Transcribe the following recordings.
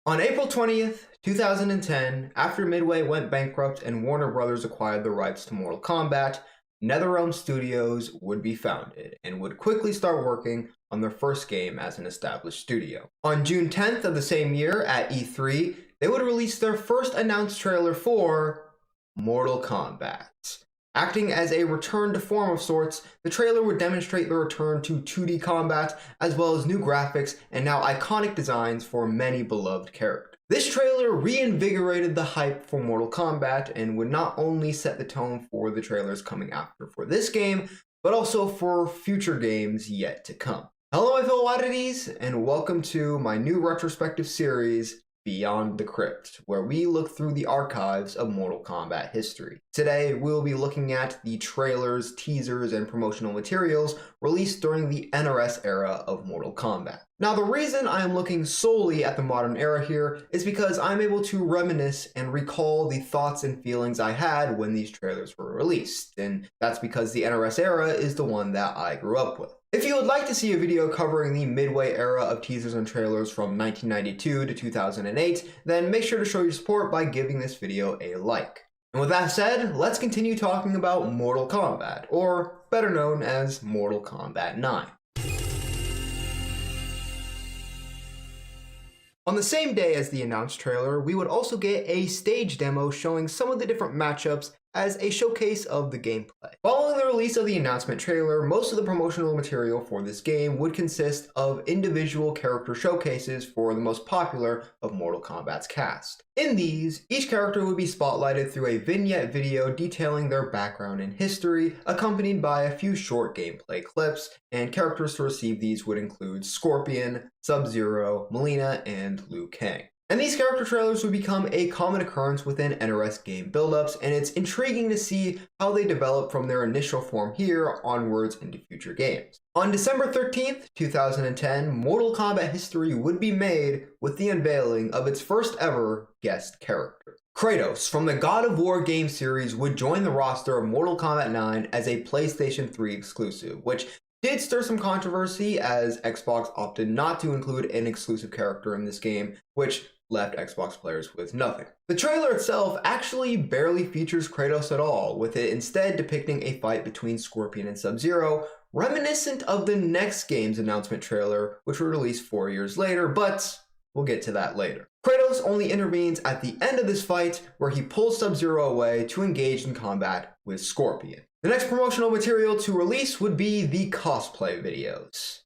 On April 20th, 2010, after Midway went bankrupt and Warner Bros. Acquired the rights to Mortal Kombat, NetherRealm Studios would be founded and would quickly start working on their first game as an established studio. On June 10th of the same year at E3, they would release their first announced trailer for Mortal Kombat. Acting as a return to form of sorts, the trailer would demonstrate the return to 2D combat, as well as new graphics and now iconic designs for many beloved characters. This trailer reinvigorated the hype for Mortal Kombat and would not only set the tone for the trailers coming after for this game, but also for future games yet to come. Hello my fellow oddities, and welcome to my new retrospective series, Beyond the Krypt, where we look through the archives of Mortal Kombat history. Today, we'll be looking at the trailers, teasers, and promotional materials released during the NRS era of Mortal Kombat. Now, the reason I am looking solely at the modern era here is because I'm able to reminisce and recall the thoughts and feelings I had when these trailers were released, and that's because the NRS era is the one that I grew up with. If you would like to see a video covering the Midway era of teasers and trailers from 1992 to 2008, then make sure to show your support by giving this video a like. And with that said, let's continue talking about Mortal Kombat, or better known as Mortal Kombat 9. On the same day as the announced trailer, we would also get a stage demo showing some of the different matchups as a showcase of the gameplay. Following the release of the announcement trailer, most of the promotional material for this game would consist of individual character showcases for the most popular of Mortal Kombat's cast. In these, each character would be spotlighted through a vignette video detailing their background and history, accompanied by a few short gameplay clips, and characters to receive these would include Scorpion, Sub-Zero, Mileena, and Liu Kang. And these character trailers would become a common occurrence within NRS game buildups, and it's intriguing to see how they develop from their initial form here onwards into future games. On December 13th, 2010, Mortal Kombat history would be made with the unveiling of its first ever guest character. Kratos from the God of War game series would join the roster of Mortal Kombat 9 as a PlayStation 3 exclusive, which did stir some controversy as Xbox opted not to include an exclusive character in this game, which left Xbox players with nothing. The trailer itself actually barely features Kratos at all, with it instead depicting a fight between Scorpion and Sub-Zero, reminiscent of the next game's announcement trailer, which was released 4 years later, but we'll get to that later. Kratos only intervenes at the end of this fight, where he pulls Sub-Zero away to engage in combat with Scorpion. The next promotional material to release would be the cosplay videos.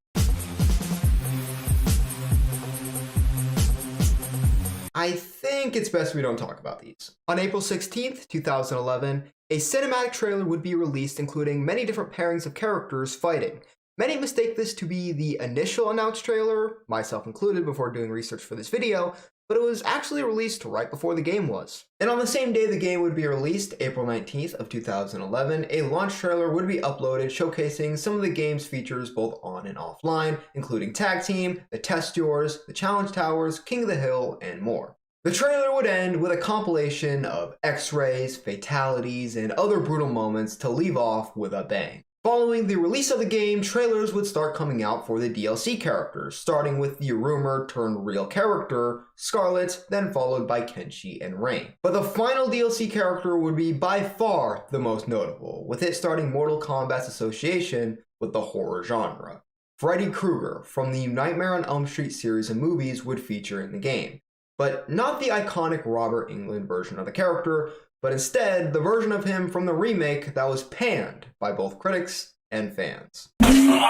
I think it's best we don't talk about these. On April 16th, 2011, a cinematic trailer would be released including many different pairings of characters fighting. Many mistake this to be the initial announced trailer, myself included before doing research for this video, but it was actually released right before the game was. And on the same day the game would be released, April 19th of 2011, a launch trailer would be uploaded showcasing some of the game's features both on and offline, including Tag Team, the Test Yours, the Challenge Towers, King of the Hill, and more. The trailer would end with a compilation of X-rays, fatalities, and other brutal moments to leave off with a bang. Following the release of the game, trailers would start coming out for the DLC characters, starting with the rumored turned real character, Scarlet, then followed by Kenshi and Rain. But the final DLC character would be by far the most notable, with it starting Mortal Kombat's association with the horror genre. Freddy Krueger from the Nightmare on Elm Street series of movies would feature in the game, but not the iconic Robert Englund version of the character, but instead the version of him from the remake that was panned by both critics and fans. And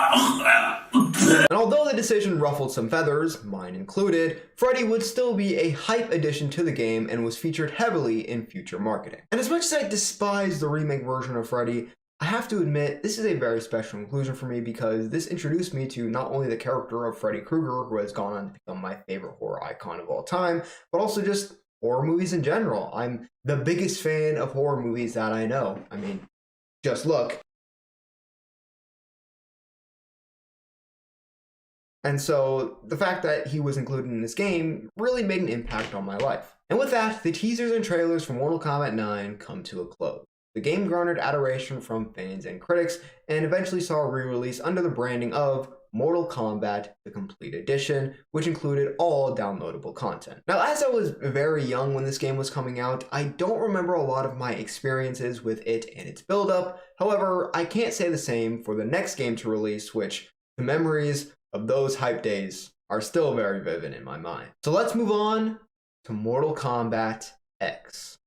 although the decision ruffled some feathers, mine included, Freddy would still be a hype addition to the game and was featured heavily in future marketing. And as much as I despise the remake version of Freddy, I have to admit this is a very special inclusion for me because this introduced me to not only the character of Freddy Krueger, who has gone on to become my favorite horror icon of all time, but also just horror movies in general. I'm the biggest fan of horror movies that I know. I mean, just look. And so the fact that he was included in this game really made an impact on my life. And with that, the teasers and trailers for Mortal Kombat 9 come to a close. The game garnered adoration from fans and critics, and eventually saw a re-release under the branding of Mortal Kombat the Complete Edition, which included all downloadable content. Now, as I was very young when this game was coming out, I don't remember a lot of my experiences with it and its build-up. However, I can't say the same for the next game to release, which the memories of those hype days are still very vivid in my mind. So let's move on to Mortal Kombat X.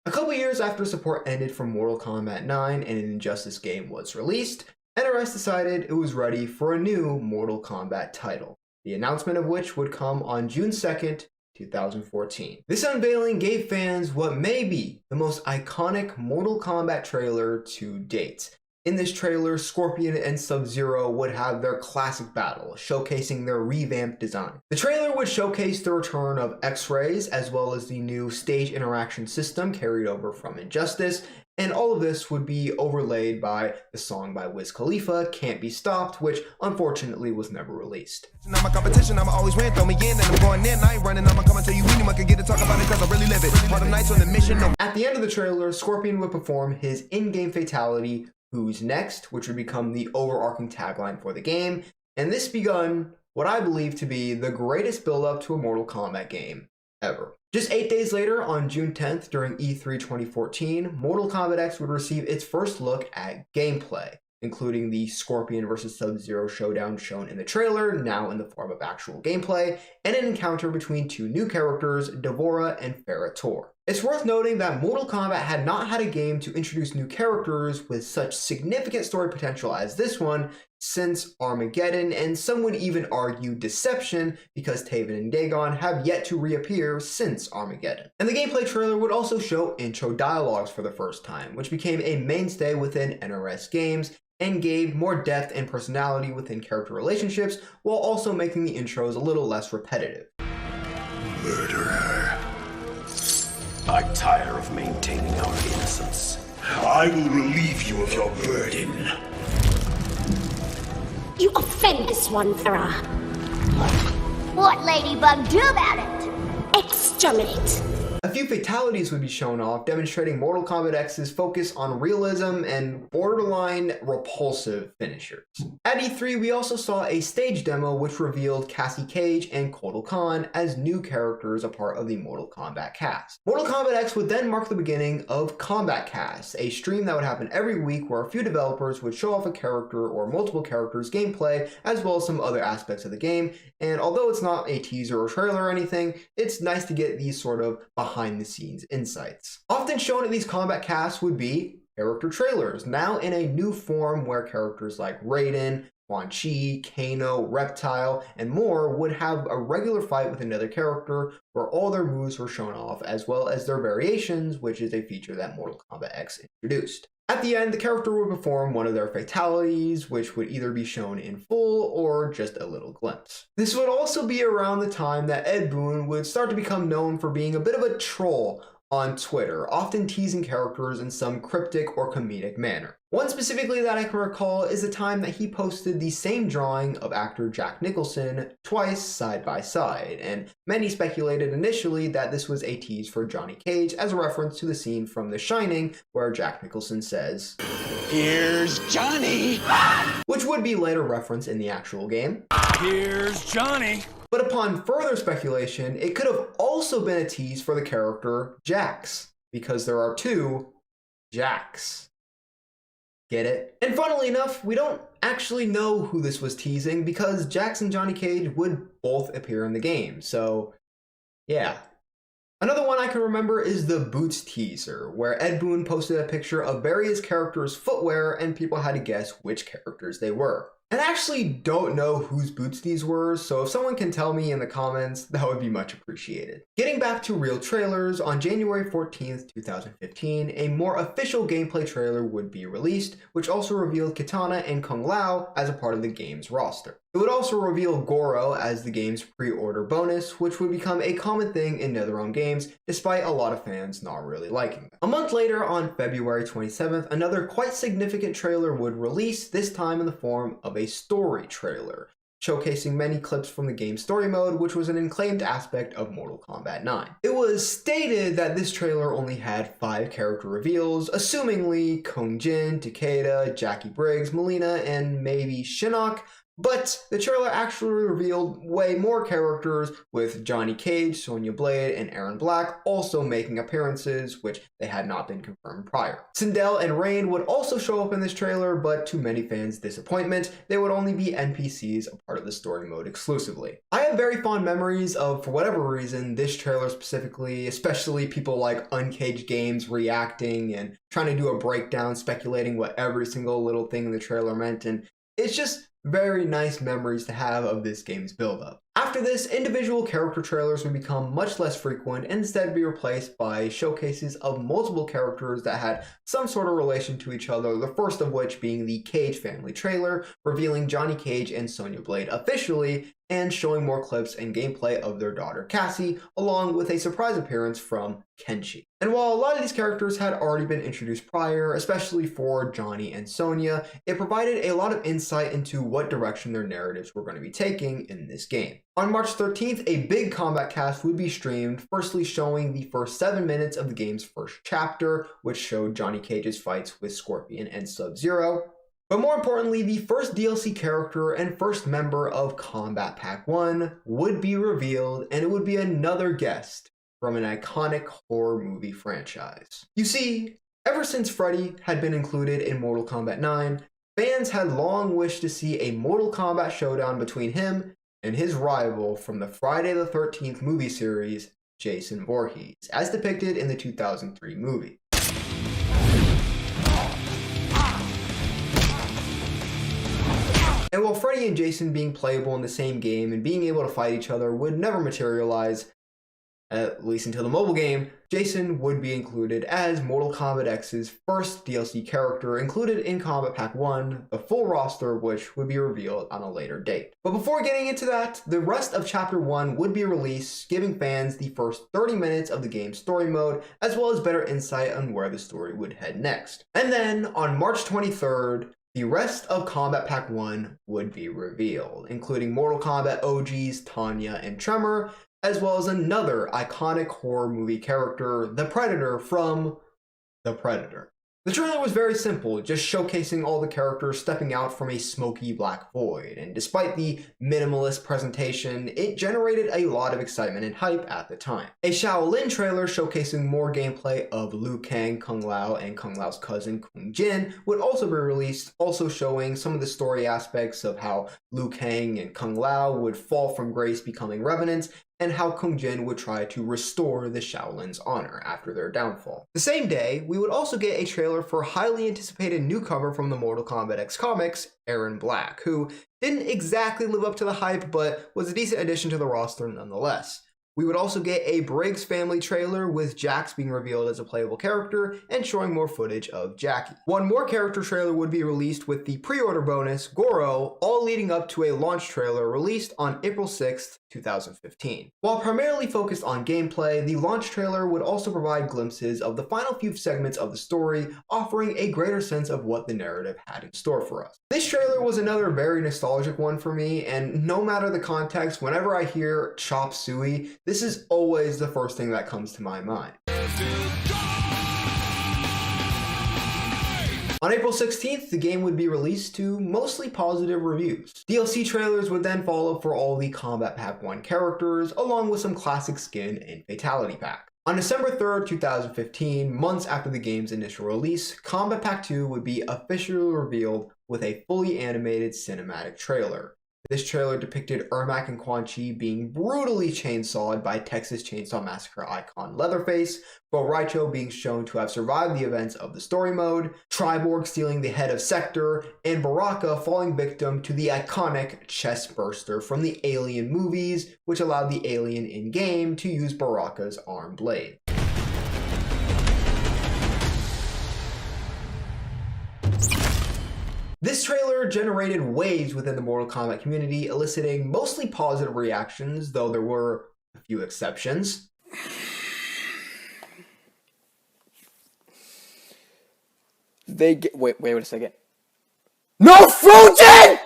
A couple years after support ended for Mortal Kombat 9 and an Injustice game was released, NRS decided it was ready for a new Mortal Kombat title, the announcement of which would come on June 2nd, 2014. This unveiling gave fans what may be the most iconic Mortal Kombat trailer to date. In this trailer, Scorpion and Sub-Zero would have their classic battle, showcasing their revamped design. The trailer would showcase the return of X-Rays, as well as the new stage interaction system carried over from Injustice, and all of this would be overlaid by the song by Wiz Khalifa, Can't Be Stopped, which unfortunately was never released. Now my competition, I'ma always win, throw me in, and I'm going in, I ain't running, I'ma come and tell you anyone can get to talk about it, cause I really live it. All the nights on the mission. At the end of the trailer, Scorpion would perform his in-game fatality, Who's Next, which would become the overarching tagline for the game, and this begun what I believe to be the greatest build-up to a Mortal Kombat game ever. Just 8 days later, on June 10th, during E3 2014, Mortal Kombat X would receive its first look at gameplay, including the Scorpion vs. Sub-Zero showdown shown in the trailer, now in the form of actual gameplay, and an encounter between two new characters, Devora and Farah Tor. It's worth noting that Mortal Kombat had not had a game to introduce new characters with such significant story potential as this one since Armageddon, and some would even argue Deception, because Taven and Dagon have yet to reappear since Armageddon. And the gameplay trailer would also show intro dialogues for the first time, which became a mainstay within NRS games and gave more depth and personality within character relationships, while also making the intros a little less repetitive. Murderer. I tire of maintaining our innocence. I will relieve you of your burden. You offend this one, Farah. What Ladybug do about it? Exterminate. A few fatalities would be shown off, demonstrating Mortal Kombat X's focus on realism and borderline repulsive finishers. At E3, we also saw a stage demo which revealed Cassie Cage and Kotal Khan as new characters, a part of the Mortal Kombat cast. Mortal Kombat X would then mark the beginning of Combat Cast, a stream that would happen every week where a few developers would show off a character or multiple characters' gameplay, as well as some other aspects of the game, and although it's not a teaser or trailer or anything, it's nice to get these sort of behind-the-scenes insights. Often shown at these combat casts would be character trailers, now in a new form where characters like Raiden, Quan Chi, Kano, Reptile, and more would have a regular fight with another character where all their moves were shown off, as well as their variations, which is a feature that Mortal Kombat X introduced. At the end, the character would perform one of their fatalities, which would either be shown in full or just a little glimpse. This would also be around the time that Ed Boon would start to become known for being a bit of a troll on Twitter, often teasing characters in some cryptic or comedic manner. One specifically that I can recall is the time that he posted the same drawing of actor Jack Nicholson twice side by side, and many speculated initially that this was a tease for Johnny Cage as a reference to the scene from The Shining where Jack Nicholson says, "Here's Johnny!" which would be later referenced in the actual game. "Here's Johnny!" But upon further speculation, it could have also been a tease for the character Jax, because there are two Jacks. Get it? And funnily enough, we don't actually know who this was teasing because Jax and Johnny Cage would both appear in the game, so yeah. Another one I can remember is the Boots teaser, where Ed Boon posted a picture of various characters' footwear and people had to guess which characters they were. And I actually don't know whose boots these were, so if someone can tell me in the comments, that would be much appreciated. Getting back to real trailers, on January 14th, 2015, a more official gameplay trailer would be released, which also revealed Kitana and Kung Lao as a part of the game's roster. It would also reveal Goro as the game's pre-order bonus, which would become a common thing in NetherRealm games, despite a lot of fans not really liking them. A month later, on February 27th, another quite significant trailer would release, this time in the form of a story trailer, showcasing many clips from the game's story mode, which was an acclaimed aspect of Mortal Kombat 9. It was stated that this trailer only had 5 character reveals, assumingly Kung Jin, Takeda, Jackie Briggs, Melina, and maybe Shinnok, but the trailer actually revealed way more characters, with Johnny Cage, Sonya Blade, and Aaron Black also making appearances, which they had not been confirmed prior. Sindel and Rain would also show up in this trailer, but to many fans' disappointment, they would only be NPCs, a part of the story mode exclusively. I have very fond memories of, for whatever reason, this trailer specifically, especially people like Uncaged Games reacting and trying to do a breakdown, speculating what every single little thing in the trailer meant, and it's just very nice memories to have of this game's build-up. After this, individual character trailers would become much less frequent and instead be replaced by showcases of multiple characters that had some sort of relation to each other, the first of which being the Cage family trailer, revealing Johnny Cage and Sonya Blade officially, and showing more clips and gameplay of their daughter Cassie, along with a surprise appearance from Kenshi. And while a lot of these characters had already been introduced prior, especially for Johnny and Sonya, it provided a lot of insight into what direction their narratives were going to be taking in this game. On March 13th, a big combat cast would be streamed, firstly showing the first 7 minutes of the game's first chapter, which showed Johnny Cage's fights with Scorpion and Sub-Zero. But more importantly, the first DLC character and first member of Kombat Pack 1 would be revealed, and it would be another guest from an iconic horror movie franchise. You see, ever since Freddy had been included in Mortal Kombat 9, fans had long wished to see a Mortal Kombat showdown between him and his rival from the Friday the 13th movie series, Jason Voorhees, as depicted in the 2003 movie. And while Freddy and Jason being playable in the same game and being able to fight each other would never materialize, at least until the mobile game, Jason would be included as Mortal Kombat X's first DLC character included in Kombat Pack 1, the full roster of which would be revealed on a later date. But before getting into that, the rest of Chapter 1 would be released, giving fans the first 30 minutes of the game's story mode, as well as better insight on where the story would head next. And then, on March 23rd, the rest of Kombat Pack 1 would be revealed, including Mortal Kombat OGs Tanya and Tremor, as well as another iconic horror movie character, the Predator from The Predator. The trailer was very simple, just showcasing all the characters stepping out from a smoky black void, and despite the minimalist presentation, it generated a lot of excitement and hype at the time. A Shaolin trailer showcasing more gameplay of Liu Kang, Kung Lao, and Kung Lao's cousin Kung Jin would also be released, also showing some of the story aspects of how Liu Kang and Kung Lao would fall from grace becoming revenants, and how Kung Jin would try to restore the Shaolin's honor after their downfall. The same day, we would also get a trailer for highly anticipated newcomer from the Mortal Kombat X comics, Aaron Black, who didn't exactly live up to the hype, but was a decent addition to the roster nonetheless. We would also get a Briggs family trailer with Jax being revealed as a playable character and showing more footage of Jackie. One more character trailer would be released with the pre-order bonus, Goro, all leading up to a launch trailer released on April 6th, 2015. While primarily focused on gameplay, the launch trailer would also provide glimpses of the final few segments of the story, offering a greater sense of what the narrative had in store for us. This trailer was another very nostalgic one for me, and no matter the context, whenever I hear Chop Suey, this is always the first thing that comes to my mind. On April 16th, the game would be released to mostly positive reviews. DLC trailers would then follow for all the Kombat Pack 1 characters, along with some classic skin and Fatality Pack. On December 3rd, 2015, months after the game's initial release, Kombat Pack 2 would be officially revealed with a fully animated cinematic trailer. This trailer depicted Ermac and Quan Chi being brutally chainsawed by Texas Chainsaw Massacre icon Leatherface, Bo' Rai Cho being shown to have survived the events of the story mode, Triborg stealing the head of Sector, and Baraka falling victim to the iconic chest burster from the Alien movies, which allowed the alien in-game to use Baraka's arm blade. This trailer generated waves within the Mortal Kombat community, eliciting mostly positive reactions, though there were a few exceptions. Wait a second. No Fujin!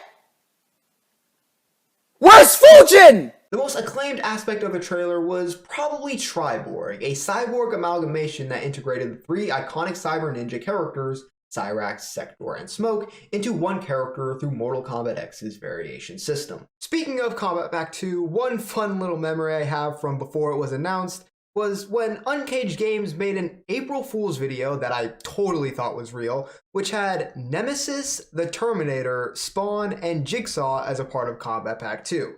Trojan! The most acclaimed aspect of the trailer was probably Triborg, a cyborg amalgamation that integrated the three iconic Cyber Ninja characters, Cyrax, Sector, and Smoke, into one character through Mortal Kombat X's variation system. Speaking of Kombat Pack 2, one fun little memory I have from before it was announced was when Uncaged Games made an April Fool's video that I totally thought was real, which had Nemesis, the Terminator, Spawn, and Jigsaw as a part of Kombat Pack 2.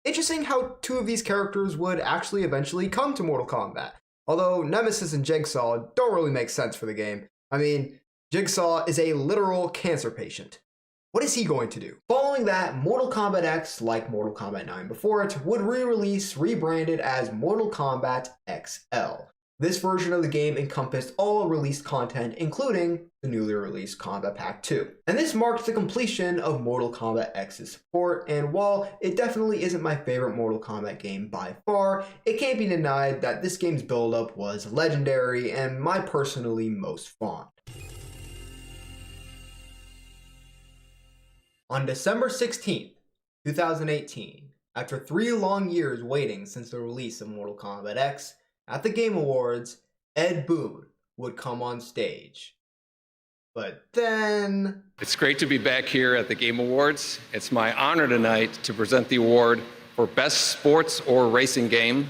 Interesting how two of these characters would actually eventually come to Mortal Kombat, although Nemesis and Jigsaw don't really make sense for the game. I mean, Jigsaw is a literal cancer patient. What is he going to do? Following that, Mortal Kombat X, like Mortal Kombat 9 before it, would re-release rebranded as Mortal Kombat XL. This version of the game encompassed all released content, including the newly released Kombat Pack 2. And this marked the completion of Mortal Kombat X's support, and while it definitely isn't my favorite Mortal Kombat game by far, it can't be denied that this game's build-up was legendary and my personally most fond. On December 16th, 2018, after 3 long years waiting since the release of Mortal Kombat X, at the Game Awards, Ed Boon would come on stage. But then... It's great to be back here at the Game Awards. It's my honor tonight to present the award for Best Sports or Racing Game.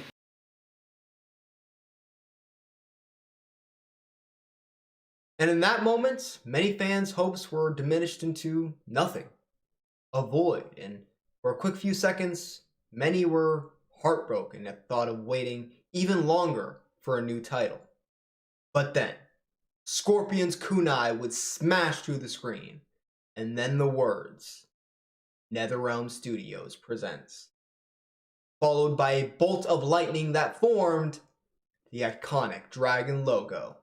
And in that moment, many fans' hopes were diminished into nothing. A void, and for a quick few seconds, many were heartbroken at the thought of waiting even longer for a new title. But then, Scorpion's kunai would smash through the screen, and then the words, NetherRealm Studios presents, followed by a bolt of lightning that formed the iconic dragon logo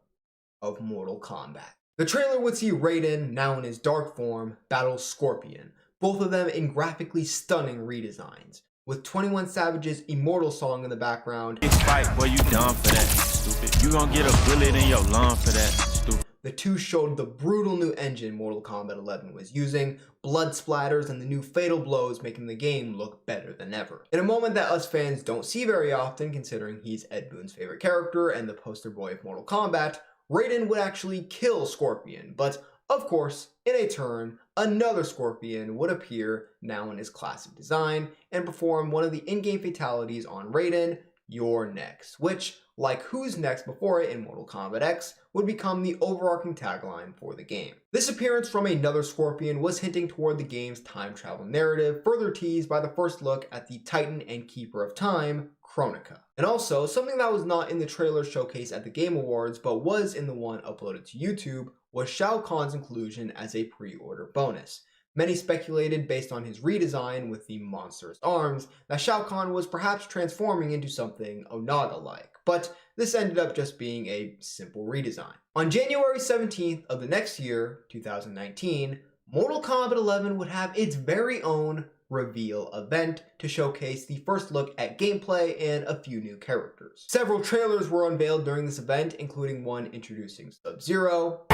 of Mortal Kombat. The trailer would see Raiden, now in his dark form, battle Scorpion, both of them in graphically stunning redesigns, with 21 Savage's Immortal song in the background. It's fight, boy, you dumb for that, stupid. You gonna get a bullet in your lung for that, stupid. The two showed the brutal new engine Mortal Kombat 11 was using, blood splatters, and the new fatal blows making the game look better than ever. In a moment that us fans don't see very often, considering he's Ed Boon's favorite character and the poster boy of Mortal Kombat, Raiden would actually kill Scorpion, but of course, in a turn, another Scorpion would appear, now in his classic design, and perform one of the in-game fatalities on Raiden, "You're next," which, like Who's Next before it in Mortal Kombat X, would become the overarching tagline for the game. This appearance from another Scorpion was hinting toward the game's time travel narrative, further teased by the first look at the Titan and Keeper of Time, Kronika. And also, something that was not in the trailer showcase at the Game Awards, but was in the one uploaded to YouTube, was Shao Kahn's inclusion as a pre-order bonus. Many speculated, based on his redesign with the monstrous arms, that Shao Kahn was perhaps transforming into something Onaga-like, but this ended up just being a simple redesign. On January 17th of the next year, 2019, Mortal Kombat 11 would have its very own reveal event to showcase the first look at gameplay and a few new characters. Several trailers were unveiled during this event, including one introducing Sub-Zero,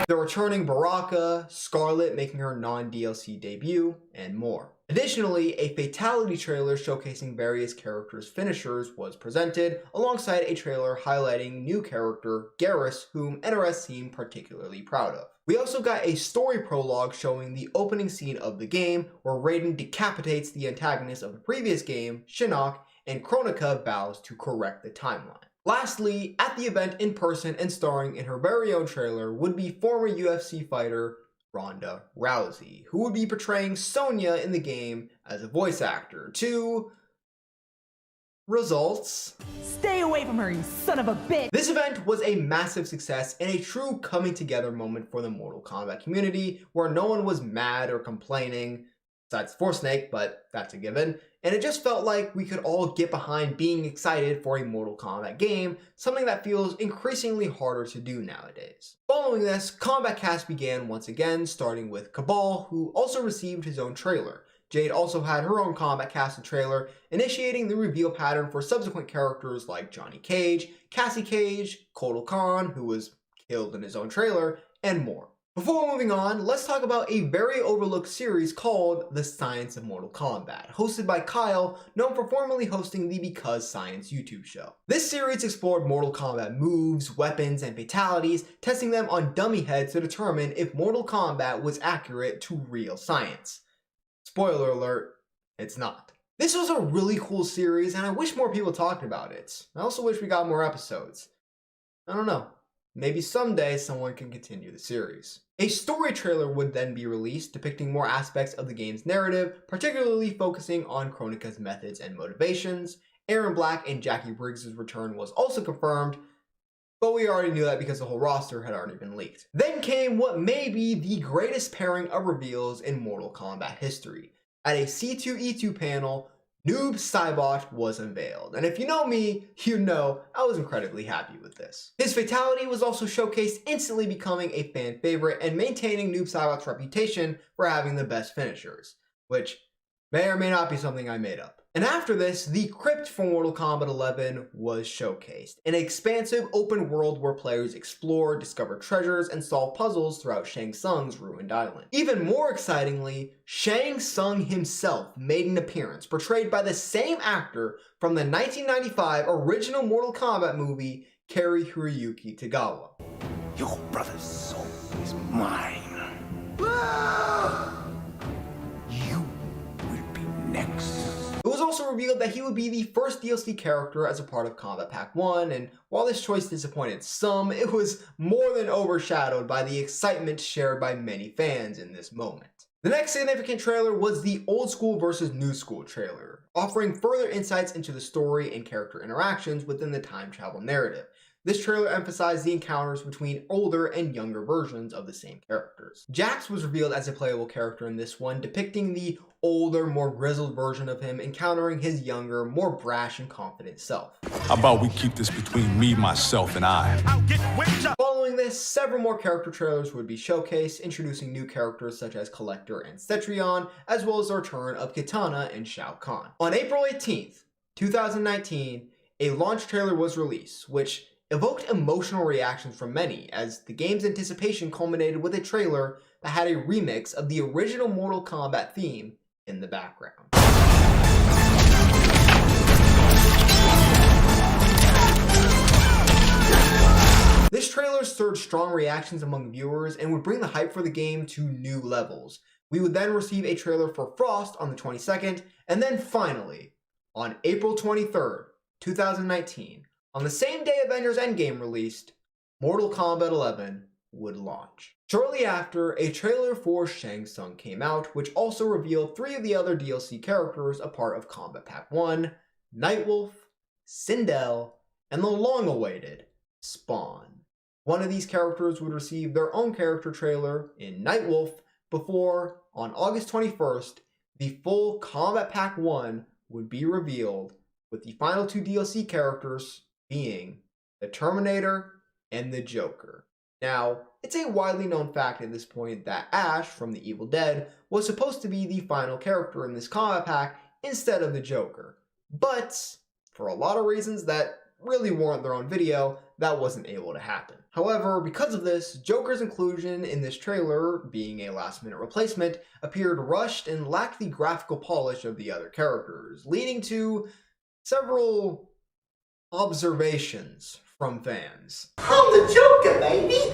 the returning Baraka, Scarlet making her non-DLC debut, and more. Additionally, a fatality trailer showcasing various characters' finishers was presented, alongside a trailer highlighting new character Garrus, whom NRS seemed particularly proud of. We also got a story prologue showing the opening scene of the game, where Raiden decapitates the antagonist of the previous game, Shinnok, and Kronika vows to correct the timeline. Lastly, at the event in person and starring in her very own trailer would be former UFC fighter Ronda Rousey, who would be portraying Sonya in the game as a voice actor. To results. Stay away from her, you son of a bitch! This event was a massive success and a true coming together moment for the Mortal Kombat community, where no one was mad or complaining, besides Snake, but that's a given, and it just felt like we could all get behind being excited for a Mortal Kombat game, something that feels increasingly harder to do nowadays. Following this, Kombat Cast began once again, starting with Cabal, who also received his own trailer. Jade also had her own Kombat Casted trailer, initiating the reveal pattern for subsequent characters like Johnny Cage, Cassie Cage, Kotal Khan, who was killed in his own trailer, and more. Before moving on, let's talk about a very overlooked series called The Science of Mortal Kombat, hosted by Kyle, known for formerly hosting the Because Science YouTube show. This series explored Mortal Kombat moves, weapons, and fatalities, testing them on dummy heads to determine if Mortal Kombat was accurate to real science. Spoiler alert, it's not. This was a really cool series, and I wish more people talked about it. I also wish we got more episodes. I don't know. Maybe someday someone can continue the series. A story trailer would then be released depicting more aspects of the game's narrative, particularly focusing on Kronika's methods and motivations. Aaron Black and Jackie Briggs' return was also confirmed, but we already knew that because the whole roster had already been leaked. Then came what may be the greatest pairing of reveals in Mortal Kombat history. At a C2E2 panel, Noob Saibot was unveiled, and if you know me, you know I was incredibly happy with this. His fatality was also showcased, instantly becoming a fan favorite and maintaining Noob Saibot's reputation for having the best finishers, which may or may not be something I made up. And after this, the Krypt from Mortal Kombat 11 was showcased, an expansive open world where players explore, discover treasures, and solve puzzles throughout Shang Tsung's ruined island. Even more excitingly, Shang Tsung himself made an appearance, portrayed by the same actor from the 1995 original Mortal Kombat movie, Cary Hiroyuki Tagawa. Your brother's soul is mine. You will be next. It was also revealed that he would be the first DLC character as a part of Kombat Pack 1, and while this choice disappointed some, it was more than overshadowed by the excitement shared by many fans in this moment. The next significant trailer was the Old School vs. New School trailer, offering further insights into the story and character interactions within the time travel narrative. This trailer emphasized the encounters between older and younger versions of the same characters. Jax was revealed as a playable character in this one, depicting the older, more grizzled version of him encountering his younger, more brash and confident self. How about we keep this between me, myself, and I? Following this, several more character trailers would be showcased, introducing new characters such as Collector and Cetrion, as well as the return of Kitana and Shao Kahn. On April 18th, 2019, a launch trailer was released, which evoked emotional reactions from many, as the game's anticipation culminated with a trailer that had a remix of the original Mortal Kombat theme in the background. This trailer stirred strong reactions among viewers and would bring the hype for the game to new levels. We would then receive a trailer for Frost on the 22nd, and then finally, on April 23rd, 2019, on the same day Avengers Endgame released, Mortal Kombat 11 would launch. Shortly after, a trailer for Shang Tsung came out, which also revealed 3 of the other DLC characters a part of Kombat Pack 1, Nightwolf, Sindel, and the long-awaited Spawn. One of these characters would receive their own character trailer in Nightwolf before, on August 21st, the full Kombat Pack 1 would be revealed, with the final 2 DLC characters being the Terminator and the Joker. Now, it's a widely known fact at this point that Ash from The Evil Dead was supposed to be the final character in this Kombat Pack instead of the Joker. But, for a lot of reasons that really warrant their own video, that wasn't able to happen. However, because of this, Joker's inclusion in this trailer, being a last-minute replacement, appeared rushed and lacked the graphical polish of the other characters, leading to several observations from fans. I'm the Joker, baby!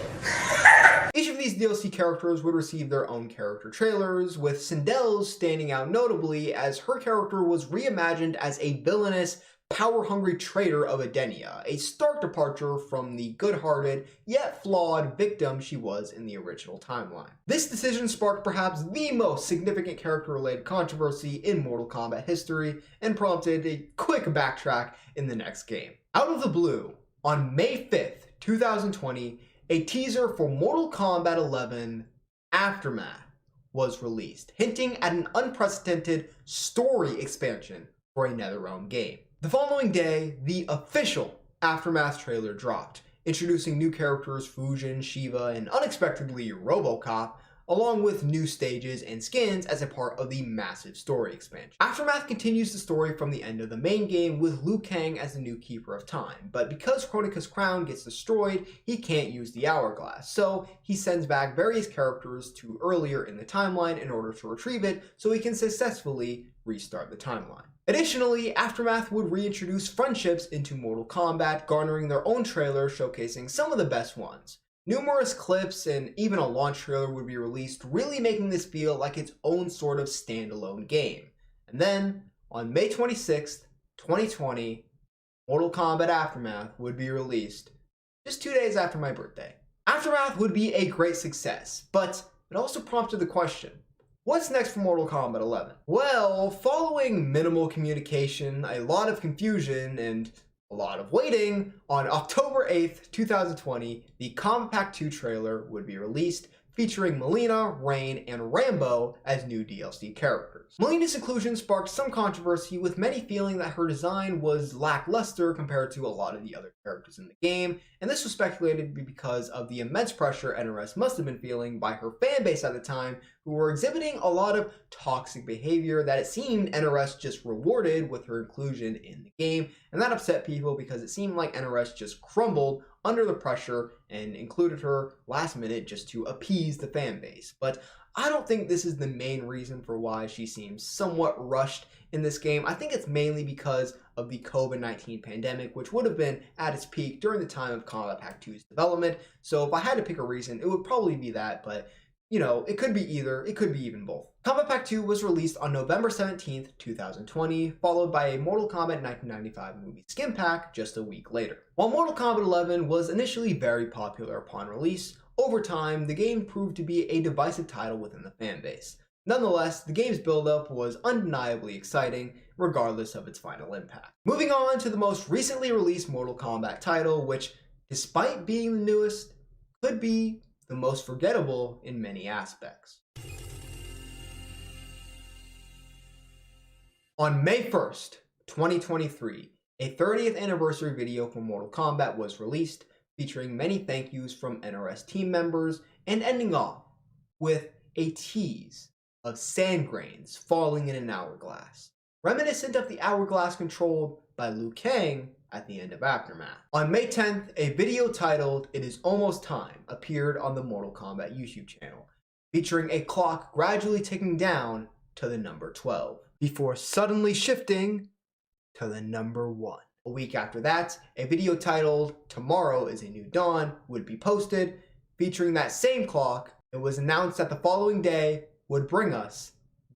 Each of these DLC characters would receive their own character trailers, with Sindel's standing out notably as her character was reimagined as a villainous, power-hungry traitor of Edenia, a stark departure from the good-hearted, yet flawed victim she was in the original timeline. This decision sparked perhaps the most significant character-related controversy in Mortal Kombat history, and prompted a quick backtrack in the next game. Out of the blue, on May 5th, 2020, a teaser for Mortal Kombat 11 Aftermath was released, hinting at an unprecedented story expansion for a NetherRealm game. The following day, the official Aftermath trailer dropped, introducing new characters Fujin, Shiva, and unexpectedly RoboCop, along with new stages and skins as a part of the massive story expansion. Aftermath continues the story from the end of the main game with Liu Kang as the new Keeper of Time, but because Kronika's crown gets destroyed, he can't use the hourglass, so he sends back various characters to earlier in the timeline in order to retrieve it so he can successfully restart the timeline. Additionally, Aftermath would reintroduce friendships into Mortal Kombat, garnering their own trailer showcasing some of the best ones. Numerous clips and even a launch trailer would be released, really making this feel like its own sort of standalone game. And then, on May 26th, 2020, Mortal Kombat Aftermath would be released, just 2 days after my birthday. Aftermath would be a great success, but it also prompted the question, what's next for Mortal Kombat 11? Well, following minimal communication, a lot of confusion, and a lot of waiting, on October 8th, 2020, the Kombat Pack 2 trailer would be released, featuring Melina, Rain, and Rambo as new DLC characters. Melina's inclusion sparked some controversy, with many feeling that her design was lackluster compared to a lot of the other characters in the game, and this was speculated to be because of the immense pressure NRS must have been feeling by her fan base at the time, who were exhibiting a lot of toxic behavior that it seemed NRS just rewarded with her inclusion in the game, and that upset people because it seemed like NRS just crumbled under the pressure and included her last minute just to appease the fan base. But I don't think this is the main reason for why she seems somewhat rushed in this game. I think it's mainly because of the COVID-19 pandemic, which would have been at its peak during the time of Kombat Pack 2's development. So if I had to pick a reason, it would probably be that, but you know, it could be either, it could be even both. Kombat Pack 2 was released on November 17th, 2020, followed by a Mortal Kombat 1995 movie skin pack just a week later. While Mortal Kombat 11 was initially very popular upon release, over time, the game proved to be a divisive title within the fan base. Nonetheless, the game's build-up was undeniably exciting, regardless of its final impact. Moving on to the most recently released Mortal Kombat title, which, despite being the newest, could be the most forgettable in many aspects. On May 1st, 2023, a 30th anniversary video for Mortal Kombat was released, featuring many thank yous from NRS team members, and ending off with a tease of sand grains falling in an hourglass, reminiscent of the hourglass controlled by Liu Kang at the end of Aftermath. On May 10th, a video titled "It Is Almost Time" appeared on the Mortal Kombat YouTube channel, featuring a clock gradually ticking down to the number 12, before suddenly shifting to the number 1. A week after that, a video titled "Tomorrow is a New Dawn" would be posted, featuring that same clock. It was announced that the following day would bring us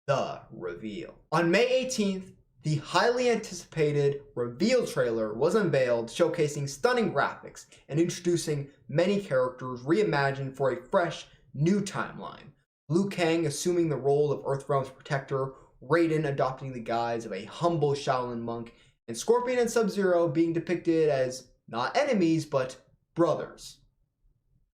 the reveal. On May 18th, the highly anticipated reveal trailer was unveiled, showcasing stunning graphics and introducing many characters reimagined for a fresh, new timeline. Liu Kang assuming the role of Earthrealm's protector, Raiden adopting the guise of a humble Shaolin monk, and Scorpion and Sub-Zero being depicted as not enemies, but brothers.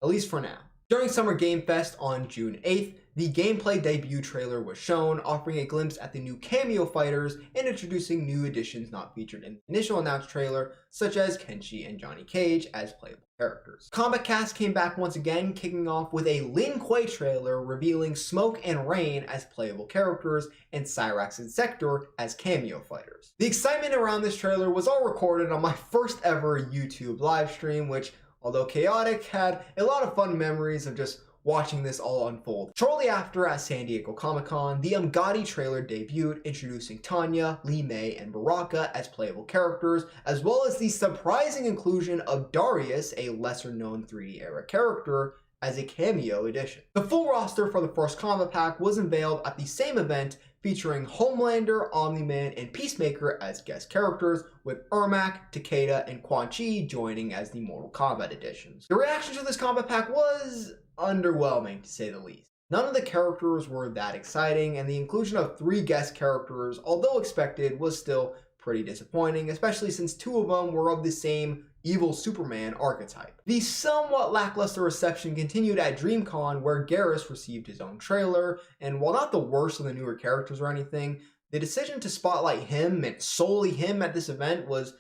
At least for now. During Summer Game Fest on June 8th, the gameplay debut trailer was shown, offering a glimpse at the new cameo fighters and introducing new additions not featured in the initial announced trailer, such as Kenshi and Johnny Cage as playable characters. Combat Cast came back once again, kicking off with a Lin Kuei trailer revealing Smoke and Rain as playable characters and Cyrax and Sector as cameo fighters. The excitement around this trailer was all recorded on my first ever YouTube live stream, which, although chaotic, had a lot of fun memories of just watching this all unfold. Shortly after, at San Diego Comic-Con, the Gotti trailer debuted, introducing Tanya, Li Mei, and Baraka as playable characters, as well as the surprising inclusion of Darius, a lesser-known 3D era character, as a cameo addition. The full roster for the first Kombat Pack was unveiled at the same event, featuring Homelander, Omni-Man, and Peacemaker as guest characters, with Ermac, Takeda, and Quan Chi joining as the Mortal Kombat editions. The reaction to this Kombat Pack was underwhelming, to say the least. None of the characters were that exciting, and the inclusion of 3 guest characters, although expected, was still pretty disappointing, especially since 2 of them were of the same evil Superman archetype. The somewhat lackluster reception continued at DreamCon, where Garrus received his own trailer, and while not the worst of the newer characters or anything, the decision to spotlight him and solely him at this event was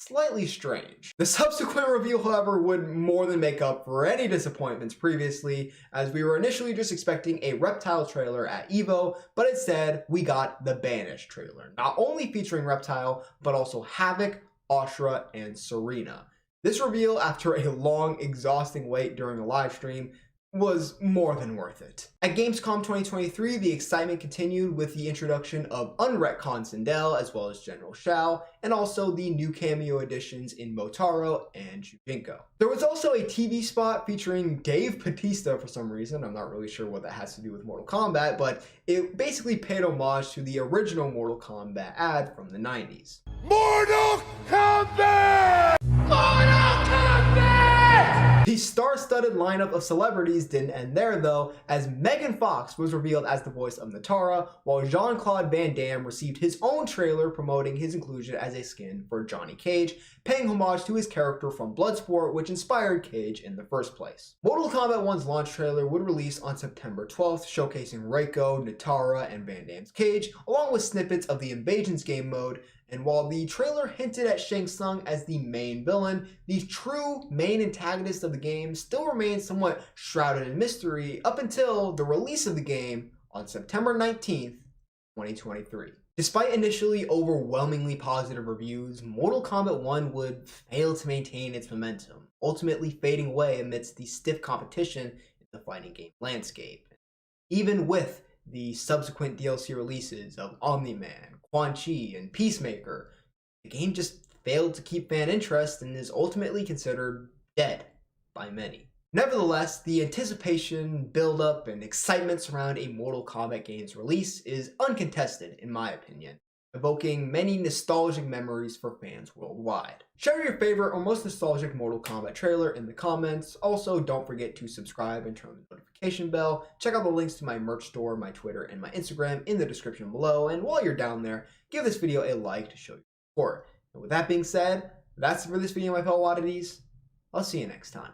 slightly strange. The subsequent reveal, however, would more than make up for any disappointments previously, as we were initially just expecting a Reptile trailer at EVO, but instead we got the Banished trailer, not only featuring Reptile, but also Havoc, Ashra, and Serena. This reveal, after a long, exhausting wait during a live stream, was more than worth it. At Gamescom 2023, the excitement continued with the introduction of unretconned Sindel as well as General Shao, and also the new cameo additions in Motaro and Jujinko. There was also a TV spot featuring Dave Bautista for some reason. I'm not really sure what that has to do with Mortal Kombat, but it basically paid homage to the original Mortal Kombat ad from the 90s. Mortal Kombat! Mortal Kombat! The star-studded lineup of celebrities didn't end there though, as Megan Fox was revealed as the voice of Natara, while Jean-Claude Van Damme received his own trailer promoting his inclusion as a skin for Johnny Cage, paying homage to his character from Bloodsport, which inspired Cage in the first place. Mortal Kombat 1's launch trailer would release on September 12th, showcasing Reiko, Natara, and Van Damme's Cage, along with snippets of the Invasions game mode. And while the trailer hinted at Shang Tsung as the main villain, the true main antagonist of the game still remains somewhat shrouded in mystery up until the release of the game on September 19th, 2023. Despite initially overwhelmingly positive reviews, Mortal Kombat 1 would fail to maintain its momentum, ultimately fading away amidst the stiff competition in the fighting game landscape. Even with the subsequent DLC releases of Omni-Man, Quan Chi, and Peacemaker, the game just failed to keep fan interest and is ultimately considered dead by many. Nevertheless, the anticipation, build-up, and excitement surrounding a Mortal Kombat game's release is uncontested in my opinion, evoking many nostalgic memories for fans worldwide. Share your favorite or most nostalgic Mortal Kombat trailer in the comments. Also, don't forget to subscribe and turn on the notification bell. Check out the links to my merch store, my Twitter, and my Instagram in the description below. And while you're down there, give this video a like to show your support. And with that being said, that's it for this video, my fellow oddities. I'll see you next time.